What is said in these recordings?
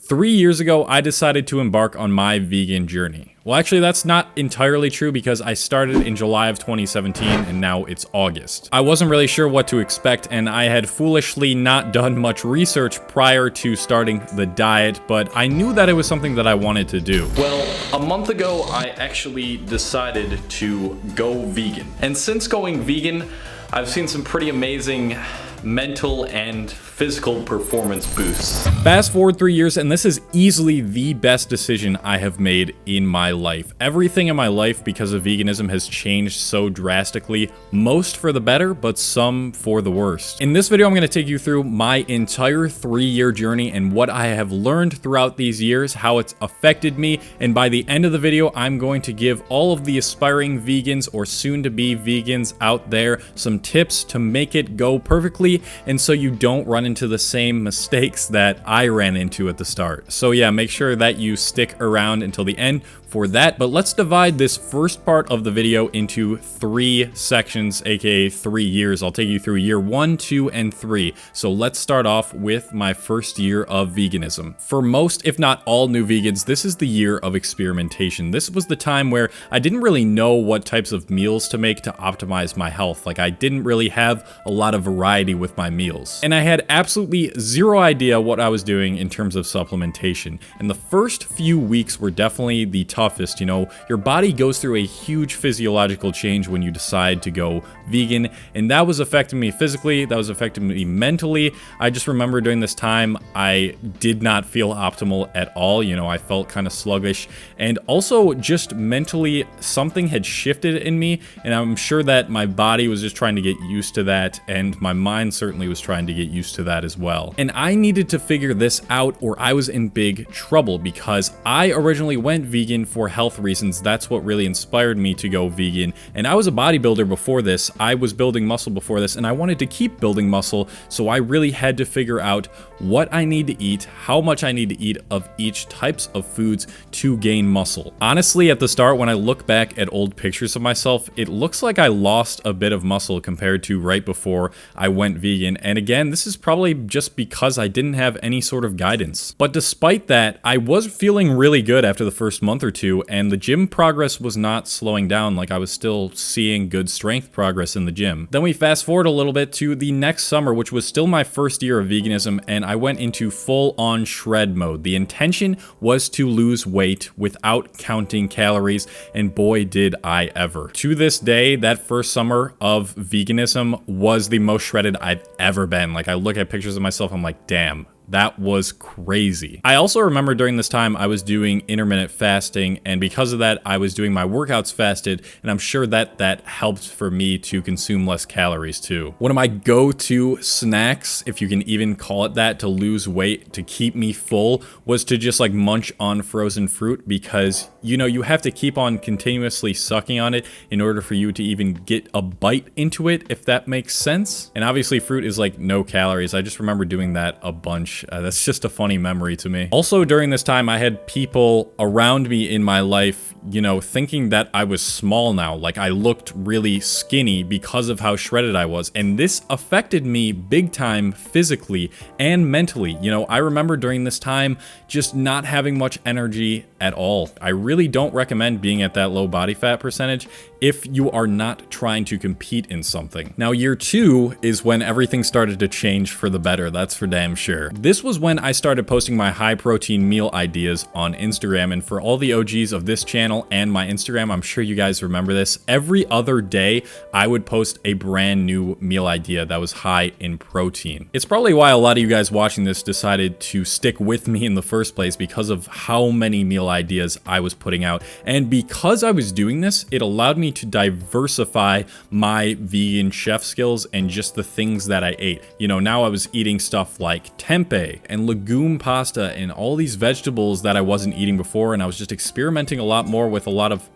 3 years ago, I decided to embark on my vegan journey. Well, actually, that's not entirely true because I started in July of 2017 and now it's August. I wasn't really sure what to expect and I had foolishly not done much research prior to starting the diet, but I knew that it was something that I wanted to do. Well, a month ago, I actually decided to go vegan. And since going vegan, I've seen some pretty amazing mental and physical performance boosts. Fast forward 3 years and this is easily the best decision I have made in my life. Everything in my life because of veganism has changed so drastically, most for the better, but some for the worst. In this video, I'm going to take you through my entire 3-year journey and what I have learned throughout these years, how it's affected me, and by the end of the video, I'm going to give all of the aspiring vegans or soon-to-be vegans out there some tips to make it go perfectly, and so you don't run into the same mistakes that I ran into at the start. So yeah, make sure that you stick around until the end for that, but let's divide this first part of the video into 3 sections, aka 3 years. I'll take you through year 1, 2, and 3. So let's start off with my first year of veganism. For most, if not all new vegans, this is the year of experimentation. This was the time where I didn't really know what types of meals to make to optimize my health. Like, I didn't really have a lot of variety with my meals. And I had absolutely zero idea what I was doing in terms of supplementation. And the first few weeks were definitely the toughest. You know, your body goes through a huge physiological change when you decide to go vegan, and that was affecting me physically, that was affecting me mentally. I just remember during this time, I did not feel optimal at all. You know, I felt kind of sluggish, and also just mentally, something had shifted in me, and I'm sure that my body was just trying to get used to that, and my mind certainly was trying to get used to that as well. And I needed to figure this out or I was in big trouble, because I originally went vegan for health reasons. That's what really inspired me to go vegan. And I was a bodybuilder before this. I was building muscle before this, and I wanted to keep building muscle, so I really had to figure out what I need to eat, how much I need to eat of each types of foods to gain muscle. Honestly, at the start, when I look back at old pictures of myself, it looks like I lost a bit of muscle compared to right before I went vegan. And again, this is probably just because I didn't have any sort of guidance. But despite that, I was feeling really good after the first month or two, and the gym progress was not slowing down. Like, I was still seeing good strength progress in the gym. Then we fast forward a little bit to the next summer, which was still my first year of veganism, and I went into full-on shred mode. The intention was to lose weight without counting calories, and boy did I ever. To this day, that first summer of veganism was the most shredded I've ever been. Like, I look at pictures of myself, I'm like, damn. That was crazy. I also remember during this time I was doing intermittent fasting, and because of that I was doing my workouts fasted, and I'm sure that that helped for me to consume less calories too. One of my go-to snacks, if you can even call it that, to lose weight, to keep me full, was to just like munch on frozen fruit, because you know, you have to keep on continuously sucking on it in order for you to even get a bite into it, if that makes sense. And obviously fruit is like no calories. I just remember doing that a bunch. That's just a funny memory to me. Also, during this time, I had people around me in my life, you know, thinking that I was small now. Like, I looked really skinny because of how shredded I was. And this affected me big time physically and mentally. You know, I remember during this time just not having much energy at all. I really don't recommend being at that low body fat percentage if you are not trying to compete in something. Now, year 2 is when everything started to change for the better. That's for damn sure. This was when I started posting my high protein meal ideas on Instagram, and for all the OGs of this channel and my Instagram, I'm sure you guys remember this. Every other day, I would post a brand new meal idea that was high in protein. It's probably why a lot of you guys watching this decided to stick with me in the first place, because of how many meal ideas I was putting out. And because I was doing this, it allowed me to diversify my vegan chef skills and just the things that I ate. You know, now I was eating stuff like tempeh and legume pasta and all these vegetables that I wasn't eating before, and I was just experimenting a lot more with a lot of...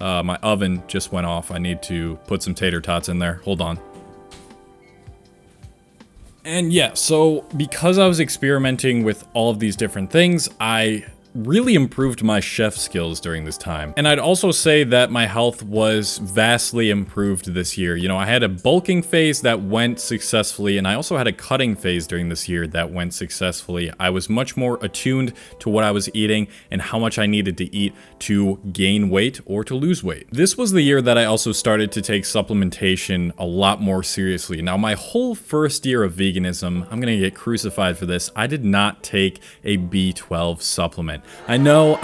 my oven just went off. I need to put some tater tots in there. Hold on. And yeah, so because I was experimenting with all of these different things, I really improved my chef skills during this time. And I'd also say that my health was vastly improved this year. You know, I had a bulking phase that went successfully, and I also had a cutting phase during this year that went successfully. I was much more attuned to what I was eating and how much I needed to eat to gain weight or to lose weight. This was the year that I also started to take supplementation a lot more seriously. Now, my whole first year of veganism, I'm gonna get crucified for this, I did not take a B12 supplement. I know.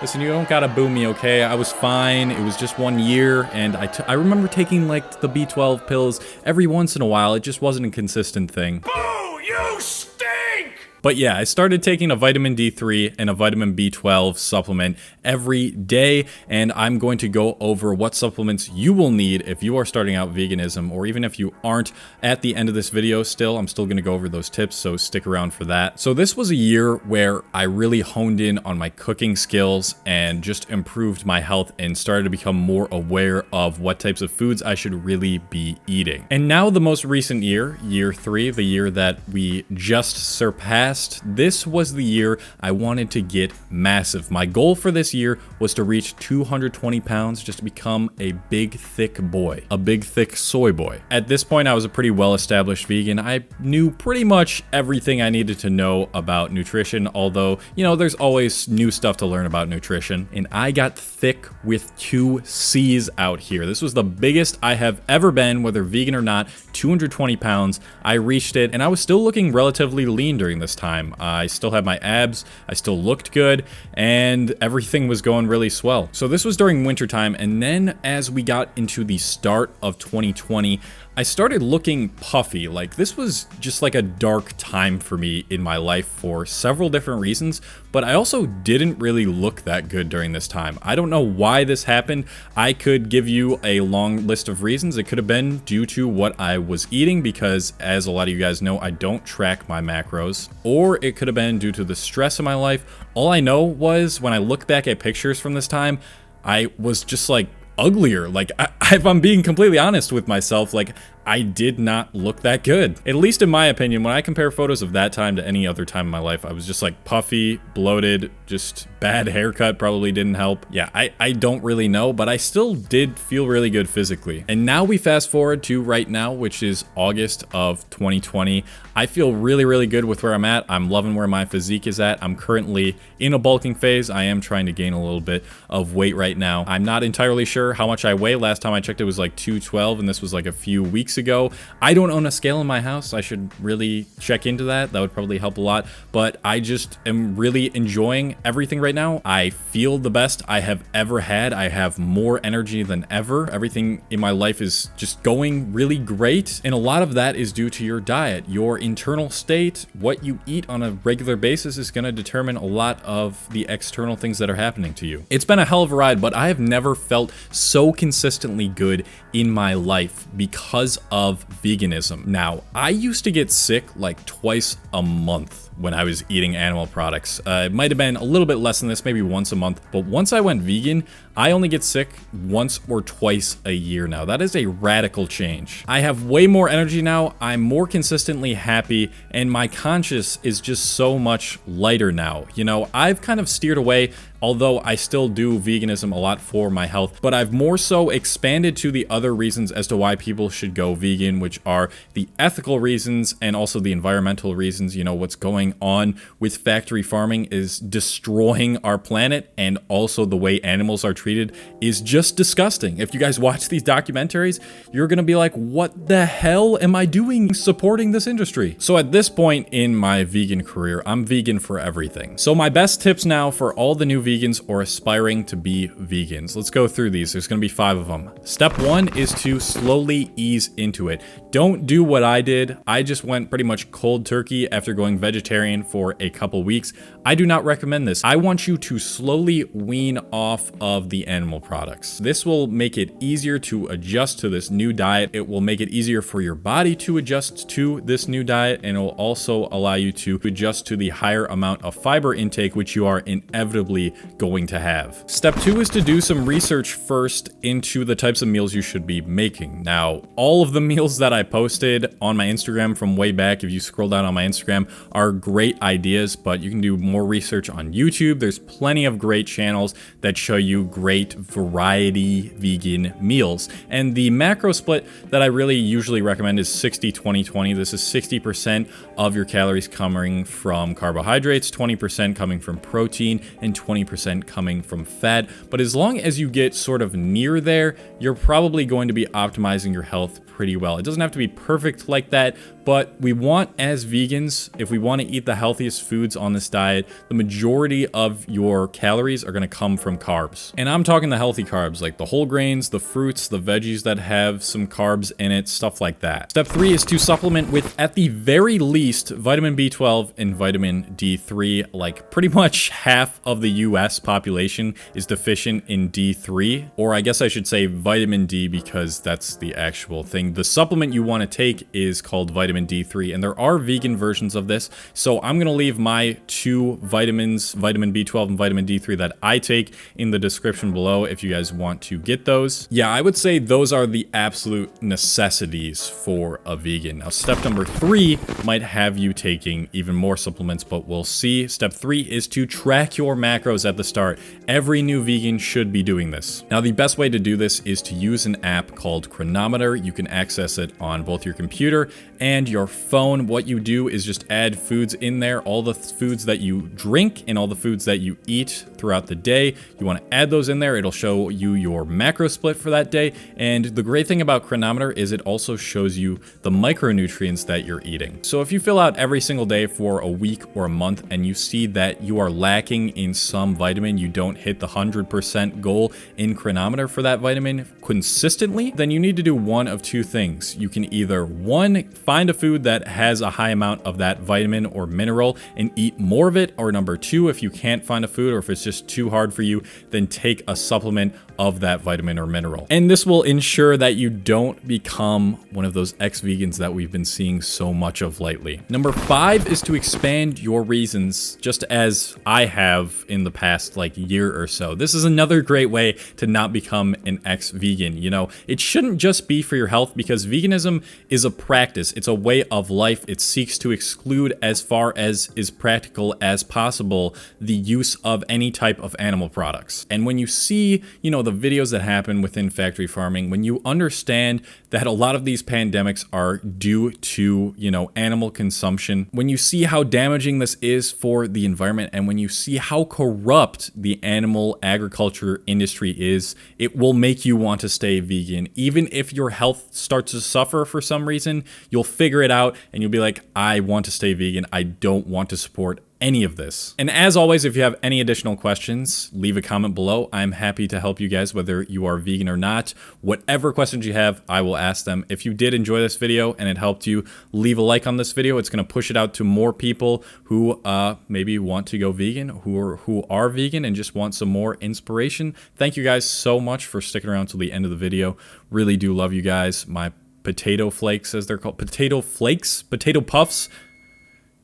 Listen, you don't gotta boo me, okay? I was fine. It was just 1 year, and I remember taking like the B12 pills every once in a while. It just wasn't a consistent thing. Boo! You stink! But yeah, I started taking a vitamin D3 and a vitamin B12 supplement every day, and I'm going to go over what supplements you will need if you are starting out veganism, or even if you aren't at the end of this video still. I'm still going to go over those tips, so stick around for that. So this was a year where I really honed in on my cooking skills and just improved my health and started to become more aware of what types of foods I should really be eating. And now the most recent year, year 3, the year that we just surpassed, this was the year I wanted to get massive. My goal for this year was to reach 220 pounds, just to become a big, thick boy, a big, thick soy boy. At this point, I was a pretty well-established vegan. I knew pretty much everything I needed to know about nutrition, although, you know, there's always new stuff to learn about nutrition. And I got thick with 2 C's out here. This was the biggest I have ever been, whether vegan or not, 220 pounds. I reached it, and I was still looking relatively lean during this time. I still had my abs, I still looked good, and everything was going really swell. So this was during winter time, and then as we got into the start of 2020, I started looking puffy. Like, this was just like a dark time for me in my life for several different reasons, but I also didn't really look that good during this time. I don't know why this happened. I could give you a long list of reasons. It could have been due to what I was eating, because as a lot of you guys know, I don't track my macros, or it could have been due to the stress of my life. All I know was when I look back at pictures from this time, I was just like uglier. Like, if I'm being completely honest with myself, like, I did not look that good. At least in my opinion, when I compare photos of that time to any other time in my life, I was just like puffy, bloated, just bad haircut probably didn't help. Yeah, I don't really know, but I still did feel really good physically. And now we fast forward to right now, which is August of 2020. I feel really, really good with where I'm at. I'm loving where my physique is at. I'm currently in a bulking phase. I am trying to gain a little bit of weight right now. I'm not entirely sure how much I weigh. Last time I checked, it was like 212, and this was like a few weeks ago. I don't own a scale in my house. I should really check into that. That would probably help a lot, but I just am really enjoying everything right now. I feel the best I have ever had. I have more energy than ever. Everything in my life is just going really great, and a lot of that is due to your diet. Your internal state, what you eat on a regular basis, is going to determine a lot of the external things that are happening to you. It's been a hell of a ride, but I have never felt so consistently good in my life because of veganism. Now, I used to get sick like twice a month when I was eating animal products. It might have been a little bit less than this, maybe once a month, but once I went vegan, I only get sick once or twice a year now. That is a radical change. I have way more energy now, I'm more consistently happy, and my conscience is just so much lighter now. You know, I've kind of steered away, although I still do veganism a lot for my health, but I've more so expanded to the other reasons as to why people should go vegan, which are the ethical reasons and also the environmental reasons. You know, what's going on with factory farming is destroying our planet, and also the way animals are treated is just disgusting. If you guys watch these documentaries, you're gonna be like, what the hell am I doing supporting this industry? So at this point in my vegan career, I'm vegan for everything. So my best tips now for all the new vegans or aspiring to be vegans. Let's go through these. There's going to be 5 of them. Step 1 is to slowly ease into it. Don't do what I did. I just went pretty much cold turkey after going vegetarian for a couple weeks. I do not recommend this. I want you to slowly wean off of the animal products. This will make it easier to adjust to this new diet. It will make it easier for your body to adjust to this new diet, and it will also allow you to adjust to the higher amount of fiber intake, which you are inevitably going to have. Step 2 is to do some research first into the types of meals you should be making. Now, all of the meals that I posted on my Instagram from way back, if you scroll down on my Instagram, are great ideas, but you can do more research on YouTube. There's plenty of great channels that show you great variety vegan meals. And the macro split that I really usually recommend is 60-20-20. This is 60% of your calories coming from carbohydrates, 20% coming from protein, and 20% coming from fat. But as long as you get sort of near there, you're probably going to be optimizing your health pretty well. It doesn't have to be perfect like that, but we want, as vegans, if we want to eat the healthiest foods on this diet, the majority of your calories are going to come from carbs. And I'm talking the healthy carbs, like the whole grains, the fruits, the veggies that have some carbs in it, stuff like that. Step 3 is to supplement with, at the very least, vitamin B12 and vitamin D3. Like pretty much half of the US population is deficient in D3, or I guess I should say vitamin D, because that's the actual thing. The supplement you want to take is called vitamin D3, and there are vegan versions of this. So I'm going to leave my 2 vitamins, vitamin B12 and vitamin D3, that I take in the description below if you guys want to get those. Yeah, I would say those are the absolute necessities for a vegan. Now, step number 3 might have you taking even more supplements, but we'll see. Step 3 is to track your macros at the start. Every new vegan should be doing this. Now, the best way to do this is to use an app called Chronometer. You can access it on both your computer and your phone. What you do is just add foods in there, all the foods that you drink and all the foods that you eat throughout the day. You want to add those in there. It'll show you your macro split for that day. And the great thing about Chronometer is it also shows you the micronutrients that you're eating. So if you fill out every single day for a week or a month and you see that you are lacking in some vitamin, you don't hit the 100% goal in Chronometer for that vitamin consistently, then you need to do one of 2 things. You can either, 1, find a food that has a high amount of that vitamin or mineral and eat more of it, or number 2, if you can't find a food or if it's just too hard for you, then take a supplement of that vitamin or mineral. And this will ensure that you don't become one of those ex-vegans that we've been seeing so much of lately. Number 5 is to expand your reasons, just as I have in the past like year or so. This is another great way to not become an ex-vegan. You know, it shouldn't just be for your health, because veganism is a practice. It's a way of life. It seeks to exclude, as far as is practical as possible, the use of any type of animal products. And when you see, you know, the videos that happen within factory farming, when you understand that a lot of these pandemics are due to, you know, animal consumption, when you see how damaging this is for the environment, and when you see how corrupt the animal agriculture industry is, it will make you want to stay vegan. Even if your health starts to suffer for some reason, you'll figure it out and you'll be like, I want to stay vegan. I don't want to support any of this. And as always, if you have any additional questions, leave a comment below. I'm happy to help you guys, whether you are vegan or not. Whatever questions you have, I will ask them. If you did enjoy this video and it helped you, leave a like on this video. It's going to push it out to more people who maybe want to go vegan, who are vegan and just want some more inspiration. Thank you guys so much for sticking around till the end of the video. Really do love you guys. My potato flakes, as they're called, potato flakes, potato puffs,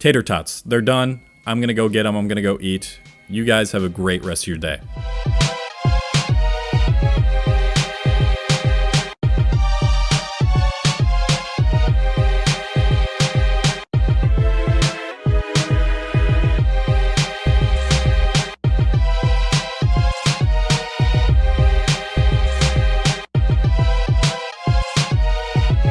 tater tots, they're done. I'm going to go get them. I'm going to go eat. You guys have a great rest of your day.